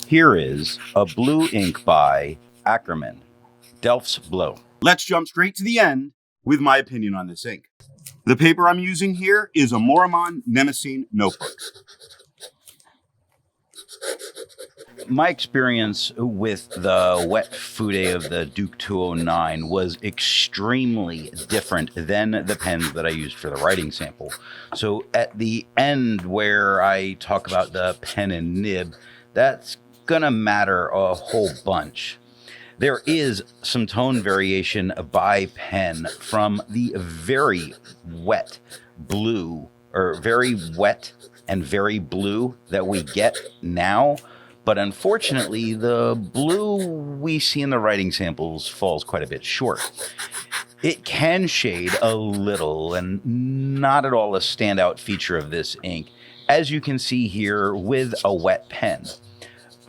Here is a blue ink by Akkerman, Delft's Blue. Let's jump straight to the end with my opinion on this ink. The paper I'm using here is a Maruman Mnemosyne Notebook. My experience with the wet fude of the Duke 209 was extremely different than the pens that I used for the writing sample. So at the end where I talk about the pen and nib, that's gonna matter a whole bunch. There is some tone variation by pen from the very wet blue, or very wet and very blue that we get now. But unfortunately, the blue we see in the writing samples falls quite a bit short. It can shade a little, and not at all a standout feature of this ink, as you can see here with a wet pen.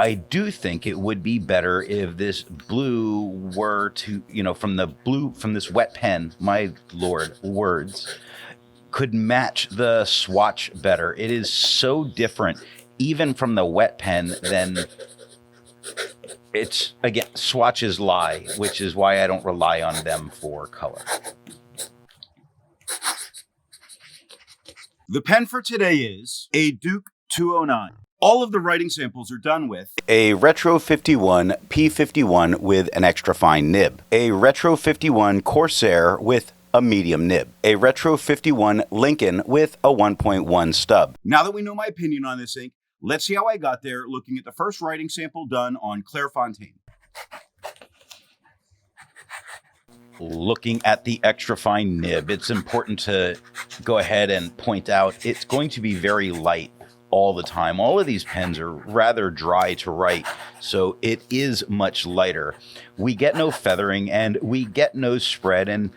I do think it would be better if this blue were to, from this wet pen, my lord, words, could match the swatch better. It is so different, even from the wet pen, than it's, again, swatches lie, which is why I don't rely on them for color. The pen for today is a Duke 209. All of the writing samples are done with a Retro 51 P51 with an extra fine nib, a Retro 51 Corsair with a medium nib, a Retro 51 Lincoln with a 1.1 stub. Now that we know my opinion on this ink, let's see how I got there looking at the first writing sample done on Clairfontaine. Looking at the extra fine nib, it's important to go ahead and point out it's going to be very light all the time. All of these pens are rather dry to write, so it is much lighter. We get no feathering and we get no spread, and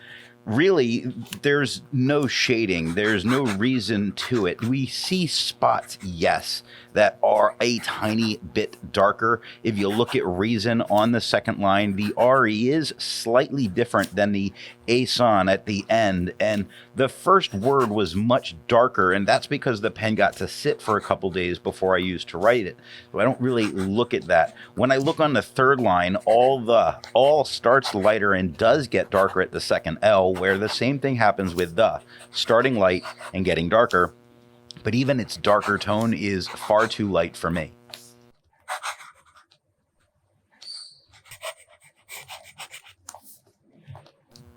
really there's no shading. There's no reason to it. We see spots, yes, that are a tiny bit darker. If you look at reason on the second line, the RE is slightly different than the ason at the end, and the first word was much darker, and that's because the pen got to sit for a couple days before I used to write it. So I don't really look at that. When I look on the third line, all starts lighter and does get darker at the second L, where the same thing happens with the starting light and getting darker, but even its darker tone is far too light for me.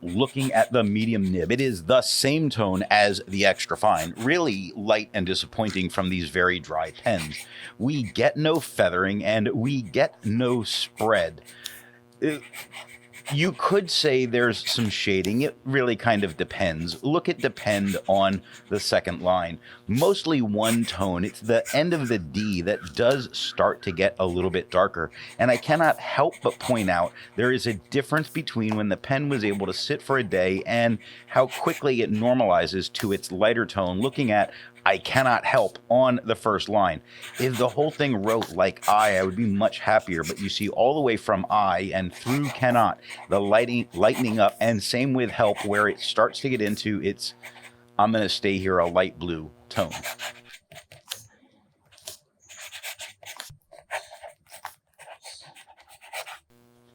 Looking at the medium nib, it is the same tone as the extra fine, really light and disappointing from these very dry pens. We get no feathering and we get no spread. You could say there's some shading. It really kind of depends. Look at depend on the second line. Mostly one tone. It's the end of the D that does start to get a little bit darker. And I cannot help but point out there is a difference between when the pen was able to sit for a day and how quickly it normalizes to its lighter tone. Looking at I cannot help on the first line. If the whole thing wrote like I would be much happier, but you see all the way from I and through cannot, the lightening up, and same with help where it starts to get into its, I'm going to stay here, a light blue tone.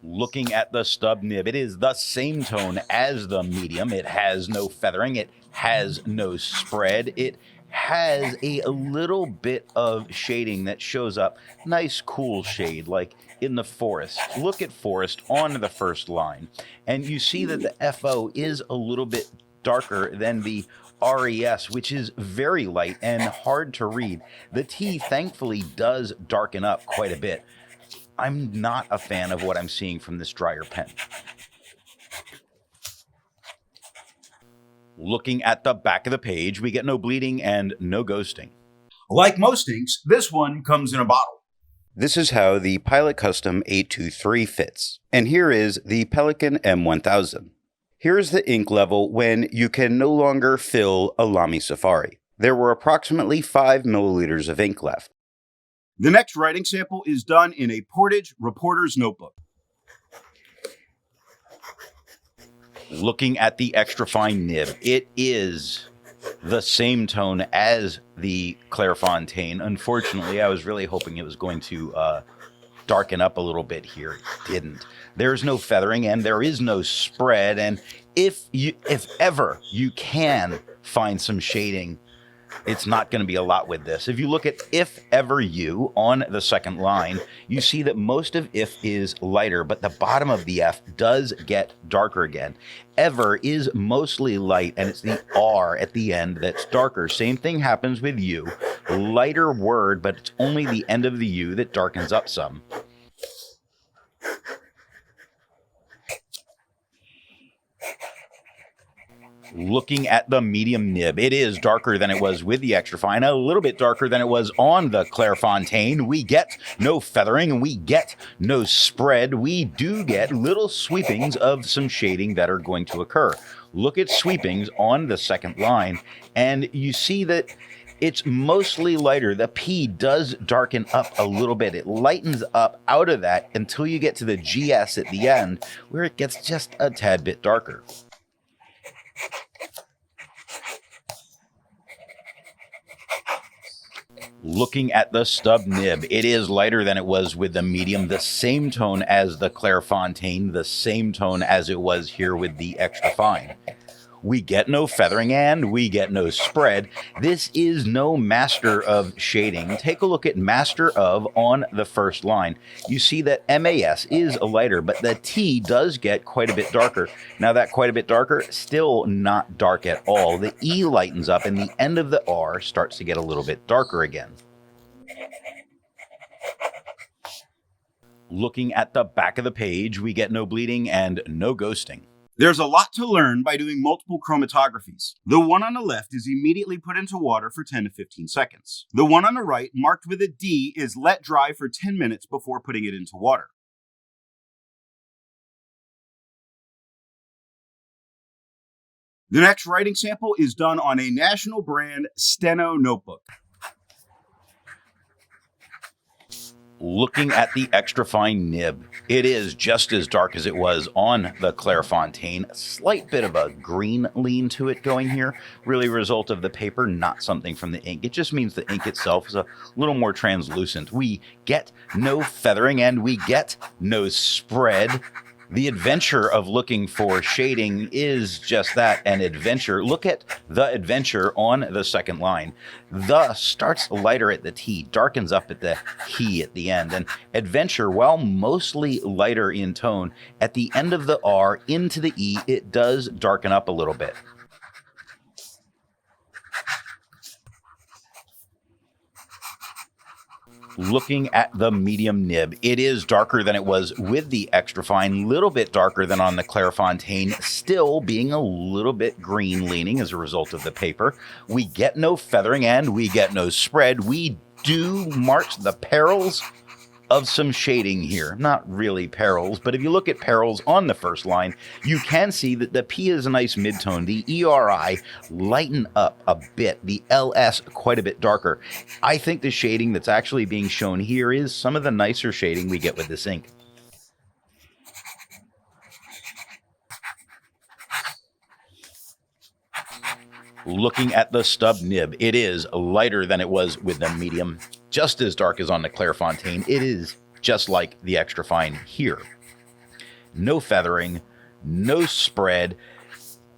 Looking at the stub nib, it is the same tone as the medium. It has no feathering. It has no spread. It has a little bit of shading that shows up. Nice cool shade like in the forest. Look at forest on the first line, and you see that the FO is a little bit darker than the RES, which is very light and hard to read. The T thankfully does darken up quite a bit. I'm not a fan of what I'm seeing from this drier pen. Looking at the back of the page, we get no bleeding and no ghosting. Like most inks, this one comes in a bottle. This is how the Pilot Custom 823 fits. And here is the Pelican M1000. Here is the ink level when you can no longer fill a Lamy Safari. There were approximately 5 milliliters of ink left. The next writing sample is done in a Portage Reporter's Notebook. Looking at the extra fine nib, it is the same tone as the Clairfontaine. Unfortunately, I was really hoping it was going to darken up a little bit here. It didn't. There's no feathering and there is no spread. And if ever you can find some shading, it's not going to be a lot with this. If you look at if ever you on the second line, you see that most of if is lighter, but the bottom of the F does get darker again. Ever is mostly light, and it's the R at the end that's darker. Same thing happens with you. Lighter word, but it's only the end of the U that darkens up some. Looking at the medium nib, it is darker than it was with the extra fine, a little bit darker than it was on the Clairfontaine. We get no feathering and we get no spread. We do get little sweepings of some shading that are going to occur. Look at sweepings on the second line, and you see that it's mostly lighter. The P does darken up a little bit. It lightens up out of that until you get to the GS at the end, where it gets just a tad bit darker. Looking at the stub nib, it is lighter than it was with the medium, the same tone as the Clairfontaine, the same tone as it was here with the extra fine. We get no feathering and we get no spread. This is no master of shading. Take a look at master of on the first line. You see that MAS is lighter, but the T does get quite a bit darker. Now that quite a bit darker, still not dark at all. The E lightens up and the end of the R starts to get a little bit darker again. Looking at the back of the page, we get no bleeding and no ghosting. There's a lot to learn by doing multiple chromatographies. The one on the left is immediately put into water for 10 to 15 seconds. The one on the right, marked with a D, is let dry for 10 minutes before putting it into water. The next writing sample is done on a national brand Steno notebook. Looking at the extra fine nib, it is just as dark as it was on the Clairfontaine. A slight bit of a green lean to it going here, really a result of the paper, not something from the ink. It just means the ink itself is a little more translucent. We get no feathering and we get no spread. The adventure of looking for shading is just that, an adventure. Look at the adventure on the second line. The starts lighter at the T, darkens up at the he at the end. And adventure, while mostly lighter in tone, at the end of the R into the E, it does darken up a little bit. Looking at the medium nib, it is darker than it was with the extra fine, little bit darker than on the Clairfontaine, still being a little bit green leaning as a result of the paper. We get no feathering and we get no spread. We do mark the perils of some shading here. Not really perils, but if you look at perils on the first line, you can see that the P is a nice midtone. The ERI lighten up a bit. The LS quite a bit darker. I think the shading that's actually being shown here is some of the nicer shading we get with this ink. Looking at the stub nib, it is lighter than it was with the medium, just as dark as on the Clairfontaine. It is just like the extra fine here. No feathering, no spread.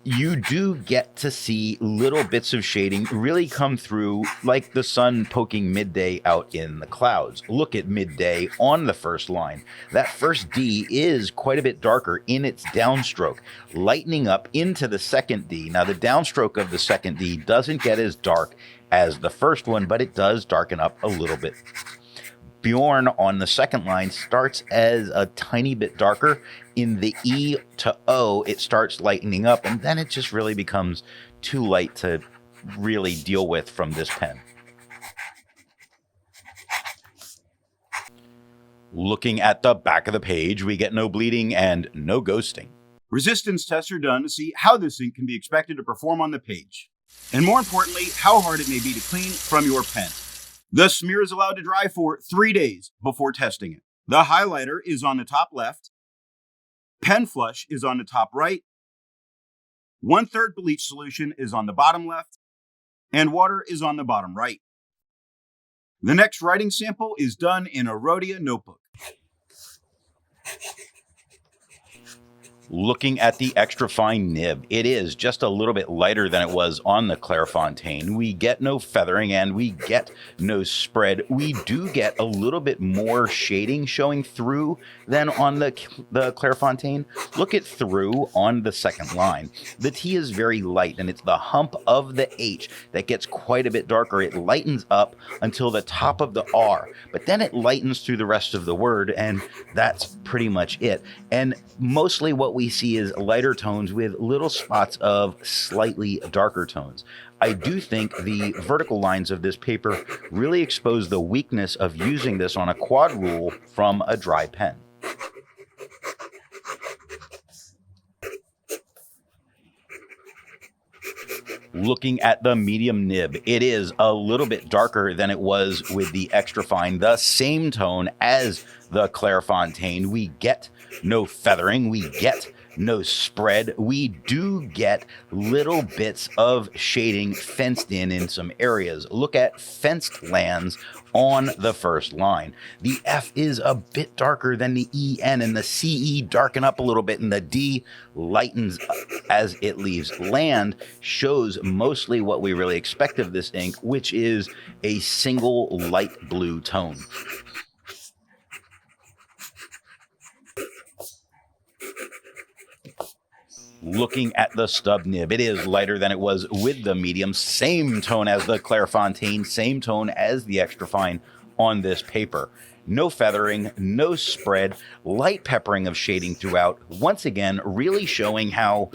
You do get to see little bits of shading really come through, like the sun poking midday out in the clouds. Look at midday on the first line. That first D is quite a bit darker in its downstroke, lightening up into the second D. Now, the downstroke of the second D doesn't get as dark as the first one, but it does darken up a little bit. Bjorn on the second line starts as a tiny bit darker. In the E to O, it starts lightening up, and then it just really becomes too light to really deal with from this pen. Looking at the back of the page, we get no bleeding and no ghosting. Resistance tests are done to see how this ink can be expected to perform on the page, and more importantly, how hard it may be to clean from your pen. The smear is allowed to dry for 3 days before testing it. The highlighter is on the top left. Pen flush is on the top right. 1/3 bleach solution is on the bottom left. And water is on the bottom right. The next writing sample is done in a Rhodia notebook. Looking at the extra fine nib, it is just a little bit lighter than it was on the Clairfontaine. We get no feathering and we get no spread. We do get a little bit more shading showing through than on the Clairfontaine. Look at through on the second line. The T is very light and it's the hump of the H that gets quite a bit darker. It lightens up until the top of the R, but then it lightens through the rest of the word, and that's pretty much it. And mostly what we see is lighter tones with little spots of slightly darker tones. I do think the vertical lines of this paper really expose the weakness of using this on a quad rule from a dry pen. Looking at the medium nib, it is a little bit darker than it was with the extra fine, the same tone as the Clairfontaine. We get no feathering, we get no spread. We do get little bits of shading fenced in some areas. Look at fenced lands on the first line. The F is a bit darker than the EN, and the CE darken up a little bit, and the D lightens as it leaves land. Shows mostly what we really expect of this ink, which is a single light blue tone. Looking at the stub nib, it is lighter than it was with the medium. Same tone as the Clairfontaine, same tone as the extra fine on this paper. No feathering, no spread, light peppering of shading throughout. Once again, really showing how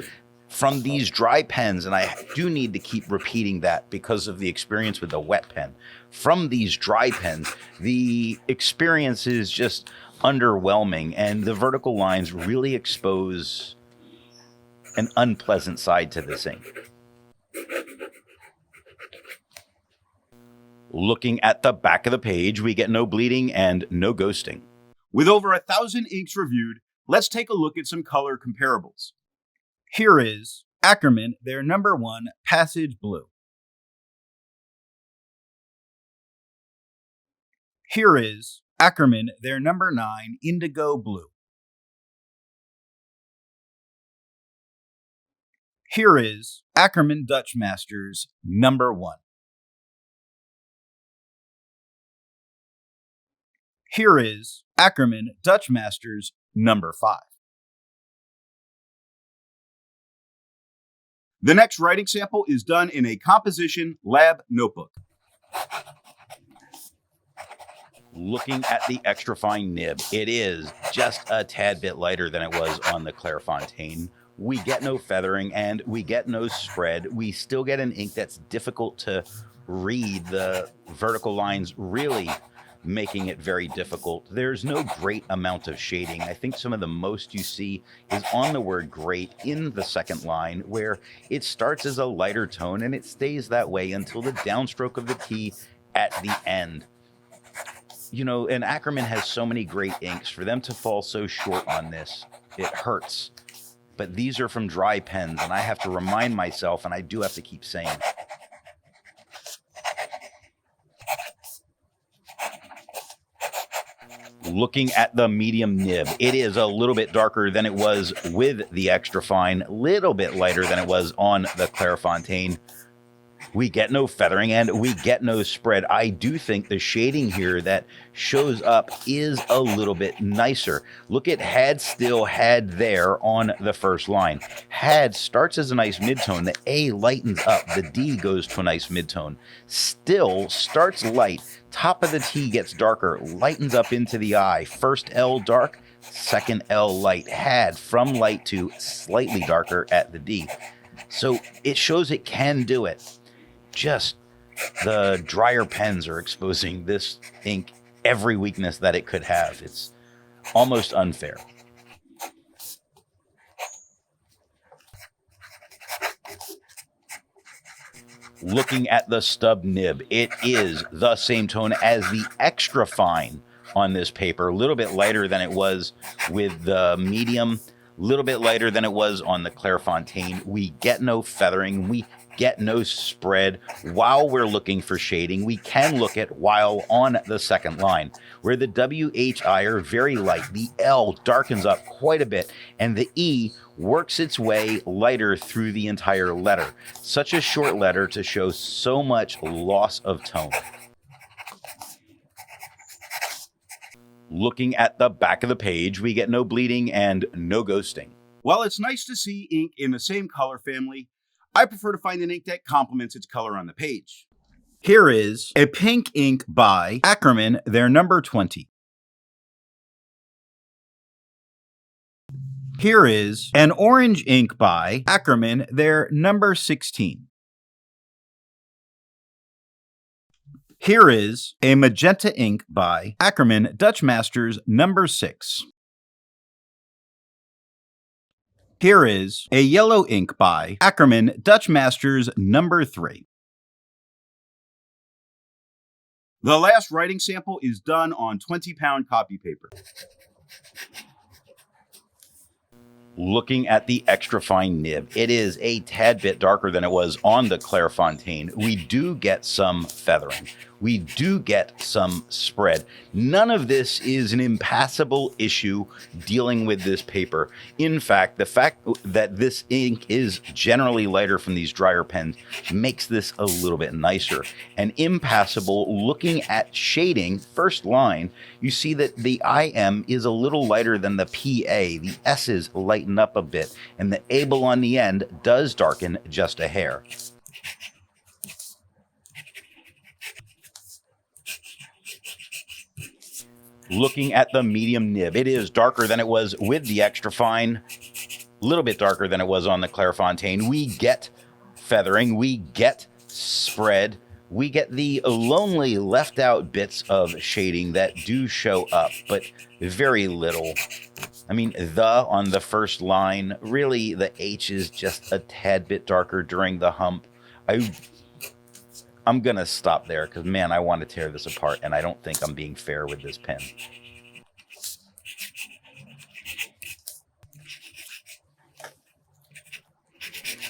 from these dry pens, and I do need to keep repeating that because of the experience with the wet pen, from these dry pens, the experience is just underwhelming, and the vertical lines really expose an unpleasant side to this ink. Looking at the back of the page, we get no bleeding and no ghosting. With over 1,000 inks reviewed, let's take a look at some color comparables. Here is Akkerman, their #1 Passage Blue. Here is Akkerman, their #9 Indigo Blue. Here is Akkerman Dutch Masters #1. Here is Akkerman Dutch Masters #5. The next writing sample is done in a composition lab notebook. Looking at the extra fine nib, it is just a tad bit lighter than it was on the Clairfontaine. We get no feathering and we get no spread. We still get an ink that's difficult to read, the vertical lines really making it very difficult. There's no great amount of shading. I think some of the most you see is on the word great in the second line, where it starts as a lighter tone and it stays that way until the downstroke of the T at the end. You know, and Akkerman has so many great inks. For them to fall so short on this, it hurts. But these are from dry pens, and I have to remind myself, and I do have to keep saying it. Looking at the medium nib, it is a little bit darker than it was with the extra fine, a little bit lighter than it was on the Clairfontaine. We get no feathering and we get no spread. I do think the shading here that shows up is a little bit nicer. Look at had, still, had, there on the first line. Had starts as a nice midtone. The A lightens up. The D goes to a nice midtone. Still starts light. Top of the T gets darker, lightens up into the I. First L dark, second L light. Had from light to slightly darker at the D. So it shows it can do it. Just the drier pens are exposing this ink every weakness that it could have. It's almost unfair. Looking at the stub nib, it is the same tone as the extra fine on this paper. A little bit lighter than it was with the medium, a little bit lighter than it was on the Clairfontaine. We get no feathering. We get no spread. While we're looking for shading, we can look at while on the second line, where the WHI are very light, the L darkens up quite a bit, and the E works its way lighter through the entire letter. Such a short letter to show so much loss of tone. Looking at the back of the page, we get no bleeding and no ghosting. While it's nice to see ink in the same color family, I prefer to find an ink that complements its color on the page. Here is a pink ink by Akkerman, their number 20. Here is an orange ink by Akkerman, their number 16. Here is a magenta ink by Akkerman Dutch Masters number 6. Here is a yellow ink by Akkerman Dutch Masters number 3. The last writing sample is done on 20-pound copy paper. Looking at the extra fine nib, it is a tad bit darker than it was on the Clairfontaine. We do get some feathering. We do get some spread. None of this is an impassable issue dealing with this paper. In fact, the fact that this ink is generally lighter from these drier pens makes this a little bit nicer. And impassable, looking at shading, first line, you see that the IM is a little lighter than the PA. The S's lighten up a bit, and the able on the end does darken just a hair. Looking at the medium nib, it is darker than it was with the extra fine, a little bit darker than it was on the Clairfontaine. We get feathering, we get spread, we get the lonely left out bits of shading that do show up, but very little. I mean, the on the first line, really the H is just a tad bit darker during the hump. I'm going to stop there because, man, I want to tear this apart, and I don't think I'm being fair with this pen.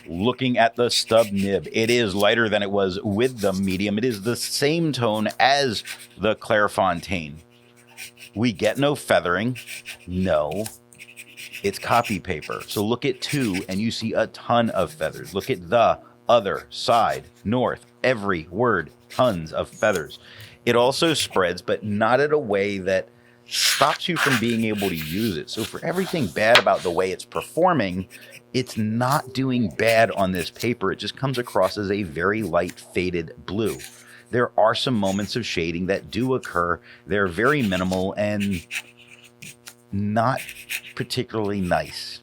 Looking at the stub nib, it is lighter than it was with the medium. It is the same tone as the Clairfontaine. We get no feathering. No. It's copy paper. So look at 2, and you see a ton of feathers. Look at the other side, north, every word, tons of feathers. It also spreads, but not in a way that stops you from being able to use it. So for everything bad about the way it's performing, it's not doing bad on this paper. It just comes across as a very light faded blue. There are some moments of shading that do occur. They're very minimal and not particularly nice.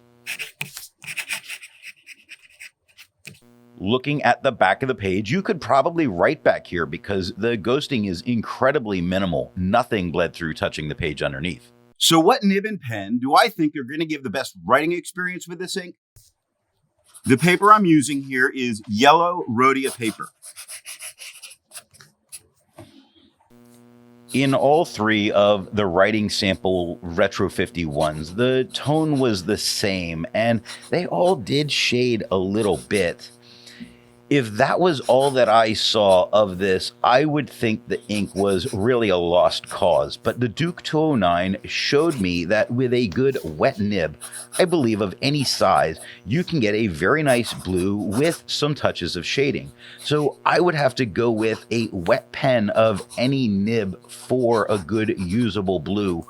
Looking at the back of the page, you could probably write back here because the ghosting is incredibly minimal. Nothing bled through touching the page underneath. So what nib and pen do I think are going to give the best writing experience with this ink? The paper I'm using here is yellow Rhodia paper. In all 3 of the writing sample Retro 51s, the tone was the same, and they all did shade a little bit. If that was all that I saw of this, I would think the ink was really a lost cause. But the Duke 209 showed me that with a good wet nib, I believe of any size, you can get a very nice blue with some touches of shading. So I would have to go with a wet pen of any nib for a good usable blue.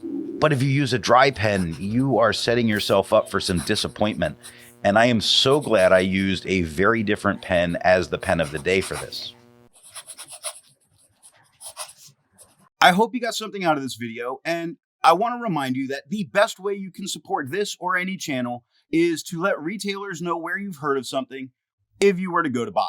But if you use a dry pen, you are setting yourself up for some disappointment. And I am so glad I used a very different pen as the pen of the day for this. I hope you got something out of this video, and I want to remind you that the best way you can support this or any channel is to let retailers know where you've heard of something if you were to go to buy.